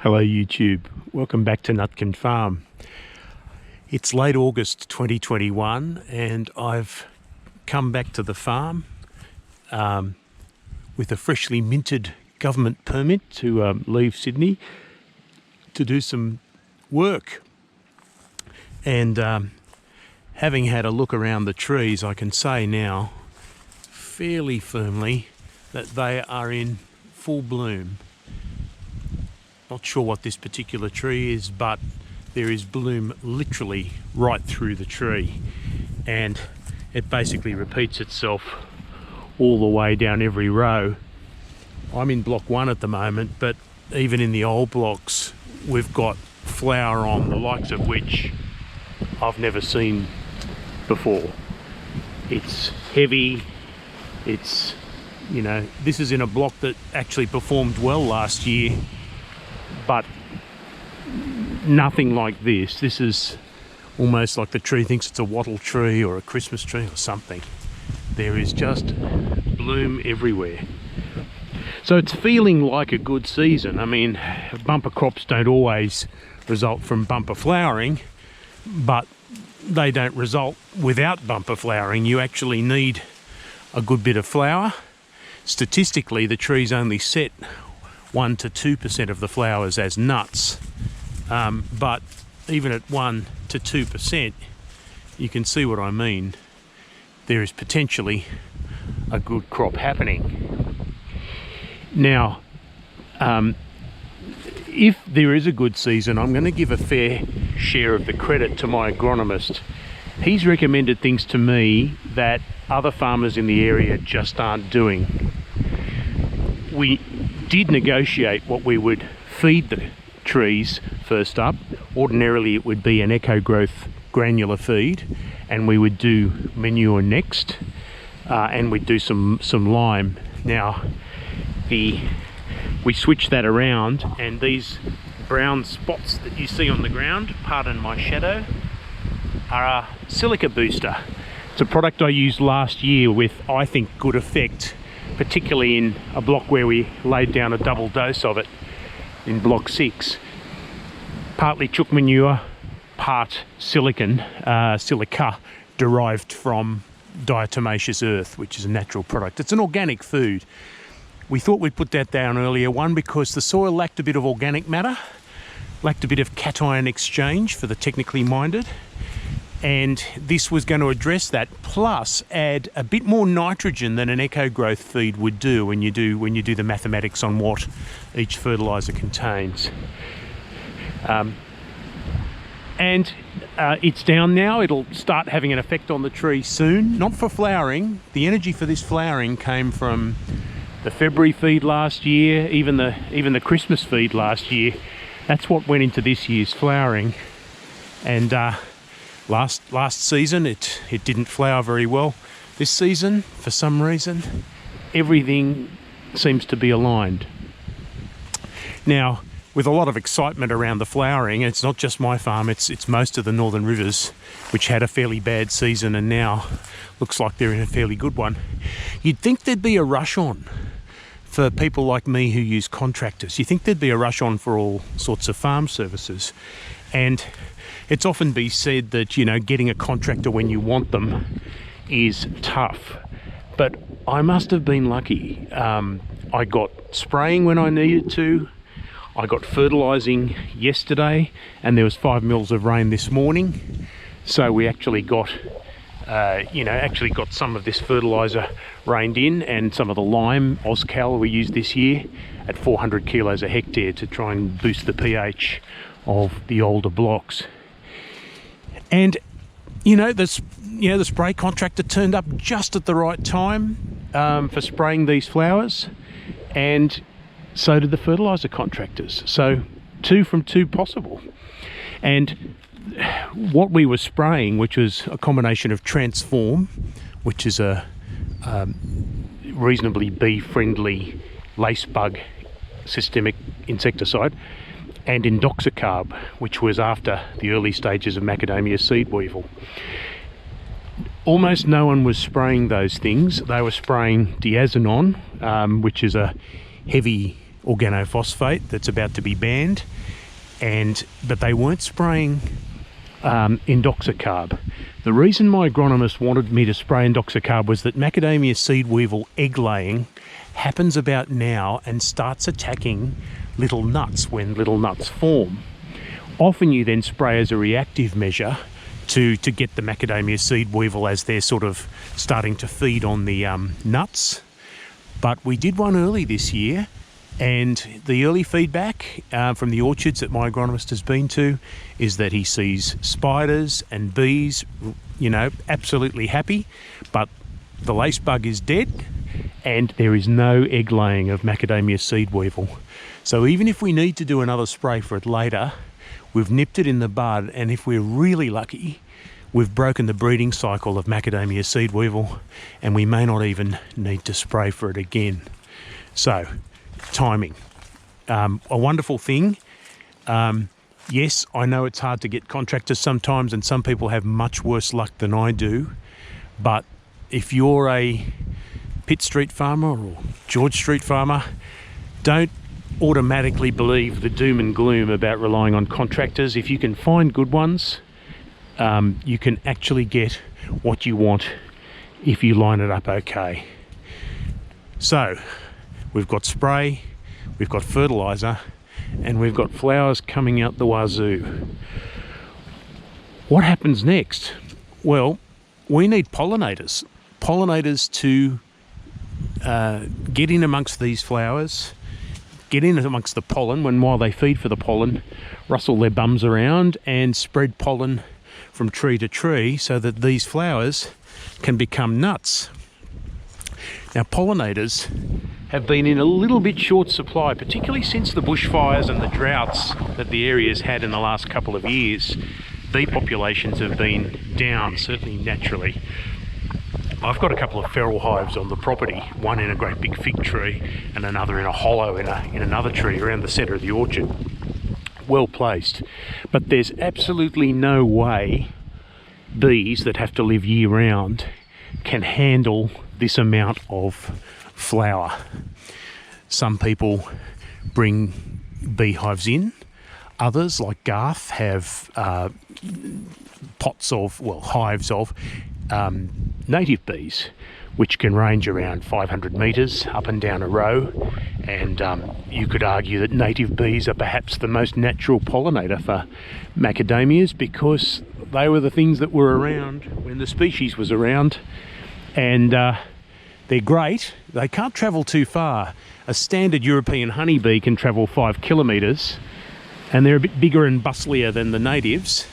Hello YouTube, welcome back to Nutkin Farm. It's late August 2021 and I've come back to the farm with a freshly minted government permit to leave Sydney to do some work. And having had a look around the trees, I can say now fairly firmly that they are in full bloom. Not sure what this particular tree is, but there is bloom literally right through the tree, and it basically repeats itself all the way down every row. I'm in block 1 at the moment, but even in the old blocks we've got flower on, the likes of which I've never seen before. It's heavy, it's, you know, this is in a block that actually performed well last year, but nothing like this. This is almost like the tree thinks it's a wattle tree or a Christmas tree or something. There is just bloom everywhere. So it's feeling like a good season. I mean, bumper crops don't always result from bumper flowering, but they don't result without bumper flowering. You actually need a good bit of flower. Statistically, the trees only set 1 to 2% of the flowers as nuts, but even at 1 to 2%, you can see what I mean. There is potentially a good crop happening. Now, if there is a good season, I'm going to give a fair share of the credit to my agronomist. He's recommended things to me that other farmers in the area just aren't doing. We did negotiate what we would feed the trees first up. Ordinarily it would be an eco growth granular feed, and we would do manure next, and we'd do some lime. Now we switched that around, and these brown spots that you see on the ground, pardon my shadow, are a silica booster. It's a product I used last year with, I think, good effect, particularly in a block where we laid down a double dose of it in block 6. Partly chook manure, part silica derived from diatomaceous earth, which is a natural product. It's an organic food. We thought we'd put that down earlier, one, because the soil lacked a bit of organic matter, lacked a bit of cation exchange for the technically minded, and this was going to address that, plus add a bit more nitrogen than an eco growth feed would do when you do the mathematics on what each fertilizer contains. It's down now. It'll start having an effect on the tree soon. Not for flowering. The energy for this flowering came from the February feed last year, even the Christmas feed last year. That's what went into this year's flowering. And last season it didn't flower very well. This season, for some reason, everything seems to be aligned. Now, with a lot of excitement around the flowering, it's not just my farm, it's most of the Northern Rivers, which had a fairly bad season and now looks like they're in a fairly good one. You'd think there'd be a rush on for people like me who use contractors. You think there'd be a rush on for all sorts of farm services. And it's often been said that, you know, getting a contractor when you want them is tough. But I must have been lucky. I got spraying when I needed to. I got fertilising yesterday, and there was 5 mils of rain this morning. So we actually got, got some of this fertiliser rained in, and some of the lime Oscal we used this year at 400 kilos a hectare to try and boost the pH of the older blocks. And the spray contractor turned up just at the right time for spraying these flowers, and so did the fertiliser contractors. So 2 from 2 possible. And what we were spraying, which was a combination of Transform, which is a reasonably bee-friendly lace bug systemic insecticide, and Indoxacarb, which was after the early stages of macadamia seed weevil. Almost no one was spraying those things. They were spraying diazinon, which is a heavy organophosphate that's about to be banned, but they weren't spraying indoxacarb. The reason my agronomist wanted me to spray indoxacarb was that macadamia seed weevil egg laying happens about now and starts attacking little nuts when little nuts form. Often you then spray as a reactive measure to get the macadamia seed weevil as they're sort of starting to feed on the nuts. But we did one early this year, and the early feedback from the orchards that my agronomist has been to is that he sees spiders and bees, you know, absolutely happy, but the lace bug is dead and there is no egg laying of macadamia seed weevil. So even if we need to do another spray for it later, we've nipped it in the bud, and if we're really lucky, we've broken the breeding cycle of macadamia seed weevil, and we may not even need to spray for it again. So, timing. A wonderful thing. Yes, I know it's hard to get contractors sometimes, and some people have much worse luck than I do, but if you're a Pitt Street farmer or George Street farmer, don't automatically believe the doom and gloom about relying on contractors. If you can find good ones, you can actually get what you want if you line it up okay. So we've got spray, we've got fertilizer, and we've got flowers coming out the wazoo. What happens next? Well, we need pollinators to get in amongst these flowers, get in amongst the pollen while they feed for the pollen, rustle their bums around and spread pollen from tree to tree so that these flowers can become nuts. Now, pollinators have been in a little bit short supply, particularly since the bushfires and the droughts that the area's had in the last couple of years. Bee populations have been down, certainly naturally. I've got a couple of feral hives on the property, one in a great big fig tree and another in a hollow in another tree around the centre of the orchard. Well placed. But there's absolutely no way bees that have to live year round can handle this amount of flower. Some people bring beehives in. Others, like Garth, have hives of native bees, which can range around 500 metres up and down a row, and you could argue that native bees are perhaps the most natural pollinator for macadamias because they were the things that were around when the species was around, and they're great. They can't travel too far. A standard European honeybee can travel 5 kilometres, and they're a bit bigger and bustlier than the natives,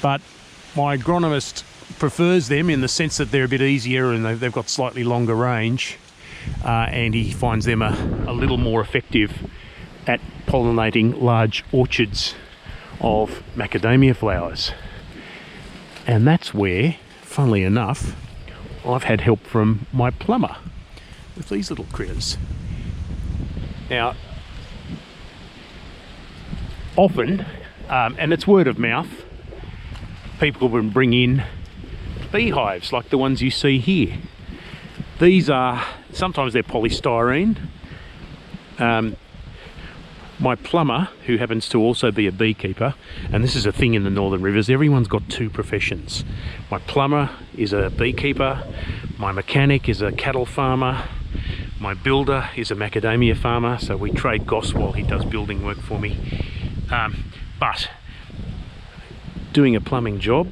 but my agronomist prefers them in the sense that they're a bit easier and they've got slightly longer range, and he finds them a little more effective at pollinating large orchards of macadamia flowers. And that's where, funnily enough, I've had help from my plumber with these little critters. Now, often, and it's word of mouth, people will bring in beehives like the ones you see here. These are, sometimes they're polystyrene. My plumber, who happens to also be a beekeeper, and this is a thing in the Northern Rivers, everyone's got two professions. My plumber is a beekeeper, my mechanic is a cattle farmer, my builder is a macadamia farmer, so we trade goss while he does building work for me. But doing a plumbing job,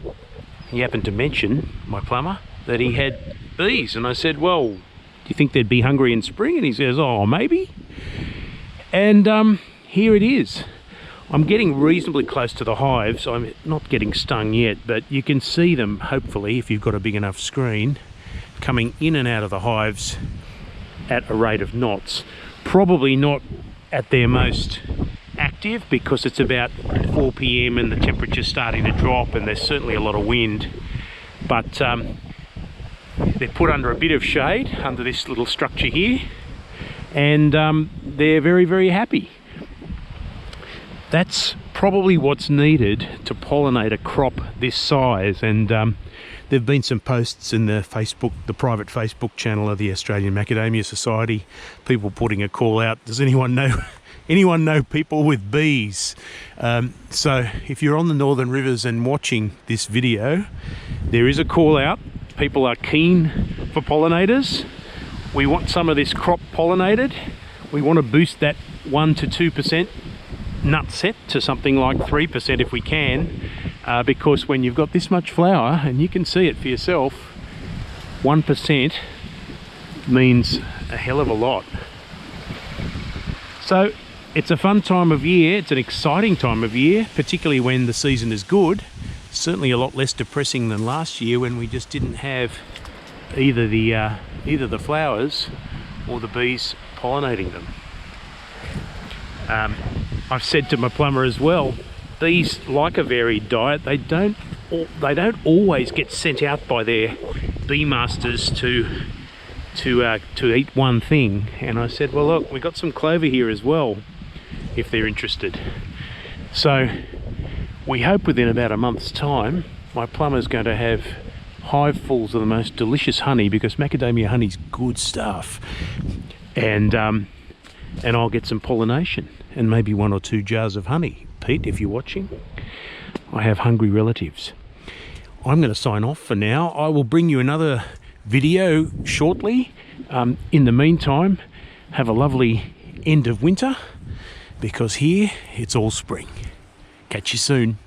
he happened to mention, my plumber, that he had bees, and I said, well, do you think they'd be hungry in spring? And he says, oh, maybe. And here it is. I'm getting reasonably close to the hives. I'm not getting stung yet, but you can see them, hopefully, if you've got a big enough screen, coming in and out of the hives at a rate of knots. Probably not at their most active because it's about 4 p.m. and the temperature's starting to drop and there's certainly a lot of wind, but they're put under a bit of shade under this little structure here, and they're very, very happy. That's probably what's needed to pollinate a crop this size, and There've been some posts in the private Facebook channel of the Australian Macadamia Society, people putting a call out, does anyone know people with bees? So if you're on the Northern Rivers and watching this video, there is a call out. People are keen for pollinators. We want some of this crop pollinated. We want to boost that 1 to 2% nut set to something like 3% if we can, because when you've got this much flower, and you can see it for yourself, 1% means a hell of a lot. So it's a fun time of year, it's an exciting time of year, particularly when the season is good. Certainly a lot less depressing than last year when we just didn't have either the flowers or the bees pollinating them. I've said to my plumber as well, bees like a varied diet. They don't always get sent out by their bee masters to eat one thing. And I said, well, look, we've got some clover here as well, if they're interested. So we hope within about a month's time, my plumber's going to have hivefuls of the most delicious honey, because macadamia honey's good stuff. And I'll get some pollination and maybe 1 or 2 jars of honey. Pete, if you're watching, I have hungry relatives. I'm going to sign off for now. I will bring you another video shortly. In the meantime, have a lovely end of winter, because here it's all spring. Catch you soon.